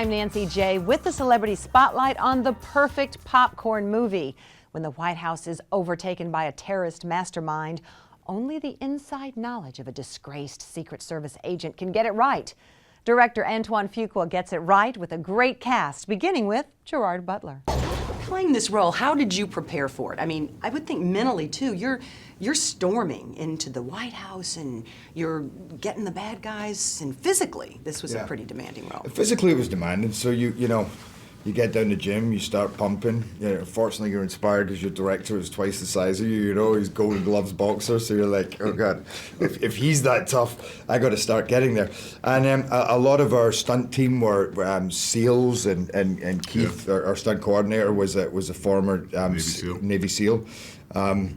I'm Nancy J. with the Celebrity Spotlight on the perfect popcorn movie. When the White House is overtaken by a terrorist mastermind, only the inside knowledge of a disgraced Secret Service agent can get it right. Director Antoine Fuqua gets it right with a great cast, beginning with Gerard Butler. Playing this role, how did you prepare for it? I mean, I would think mentally too. You're storming into the White House and you're getting the bad guys, and physically, this was a pretty demanding role. Physically, it was demanding. So you get down the gym, you start pumping. Fortunately, you're inspired because your director is twice the size of you. He's Golden Gloves boxer, so you're like, oh God, if he's that tough, I got to start getting there. And a lot of our stunt team were SEALs, and Keith, our stunt coordinator, was a former Navy SEAL. And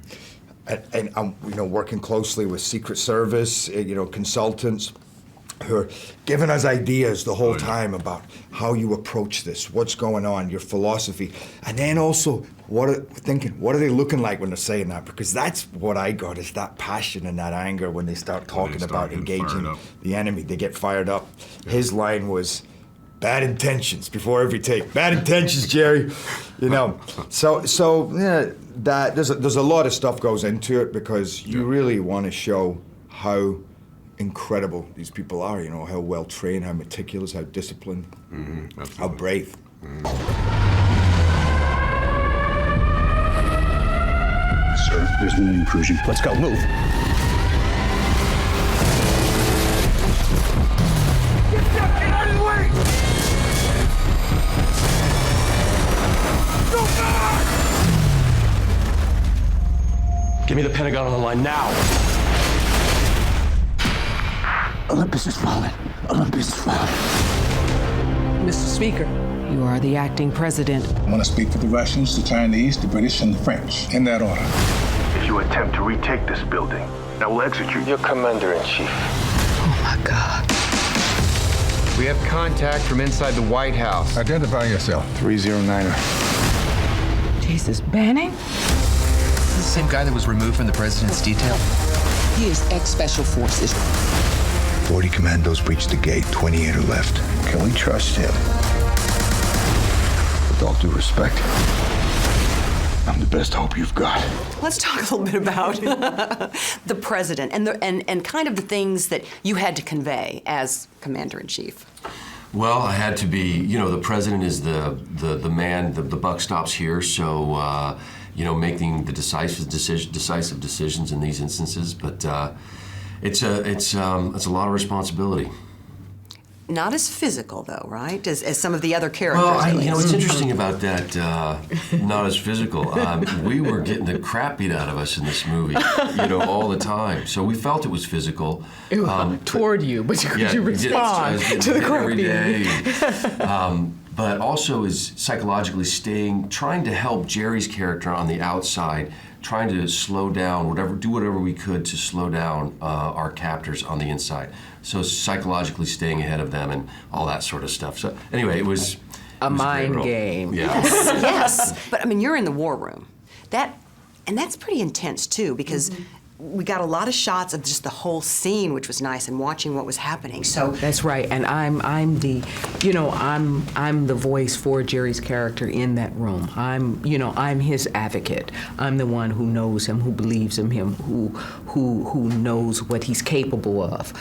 working closely with Secret Service, consultants, who are giving us ideas the whole time about how you approach this, what's going on, your philosophy, and then also what are they looking like when they're saying that? Because that's what I got, is that passion and that anger when they start talking about engaging the enemy. They get fired up. Yeah. His line was, "Bad intentions before every take." Bad intentions, Jerry. So that there's a lot of stuff goes into it, because you really want to show how incredible these people are, how well trained, how meticulous, how disciplined, how brave. Sir, there's been an intrusion. Let's go, move. Get out of the way! Go back! Give me the Pentagon on the line now. Olympus is falling. Olympus is falling. Mr. Speaker, you are the acting president. I want to speak for the Russians, the Chinese, the British, and the French, in that order. If you attempt to retake this building, I will execute your commander-in-chief. Oh, my God. We have contact from inside the White House. Identify yourself. 309er. Jesus, Banning? Is this the same guy that was removed from the president's detail? He is ex-Special Forces. 40 commandos breached the gate, 28 are left. Can we trust him? With all due respect, I'm the best hope you've got. Let's talk a little bit about the president and kind of the things that you had to convey as commander-in-chief. Well, I had to be, the president is the man, the buck stops here, so, making the decisive decisions in these instances, but it's a lot of responsibility. Not as physical, though, right? As some of the other characters. Well, what's interesting about that, not as physical, we were getting the crap beat out of us in this movie, all the time. So we felt it was physical. Toward you, but could you respond to the crap every day. But also is psychologically trying to help Jerry's character on the outside, trying to slow down, do whatever we could to slow down our captors on the inside. So psychologically staying ahead of them and all that sort of stuff. So anyway, it was a mind game. Yeah. Yes. But you're in the war room. That's pretty intense too, because we got a lot of shots of just the whole scene, which was nice, and watching what was happening. So that's right, and I'm the voice for Jerry's character in that room. I'm his advocate. I'm the one who knows him, who believes in him, who knows what he's capable of,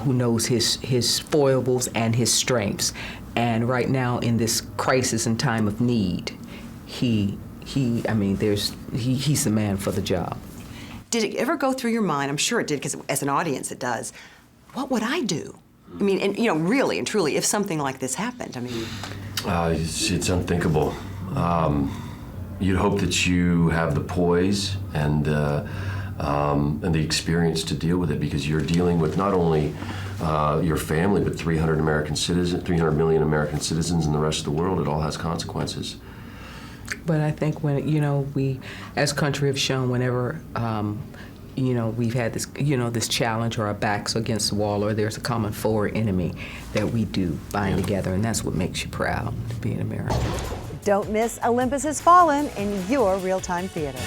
who knows his foibles and his strengths. And right now, in this crisis and time of need, he's the man for the job. Did it ever go through your mind? I'm sure it did, because as an audience it does. What would I do? Really and truly, if something like this happened, it's unthinkable. You'd hope that you have the poise and the experience to deal with it, because you're dealing with not only your family, but 300 million American citizens in the rest of the world. It all has consequences. But I think when, we as a country have shown whenever, we've had this, this challenge, or our backs against the wall, or there's a common foe or enemy, that we do bind together, and that's what makes you proud to be an American. Don't miss Olympus Has Fallen in your real-time theater.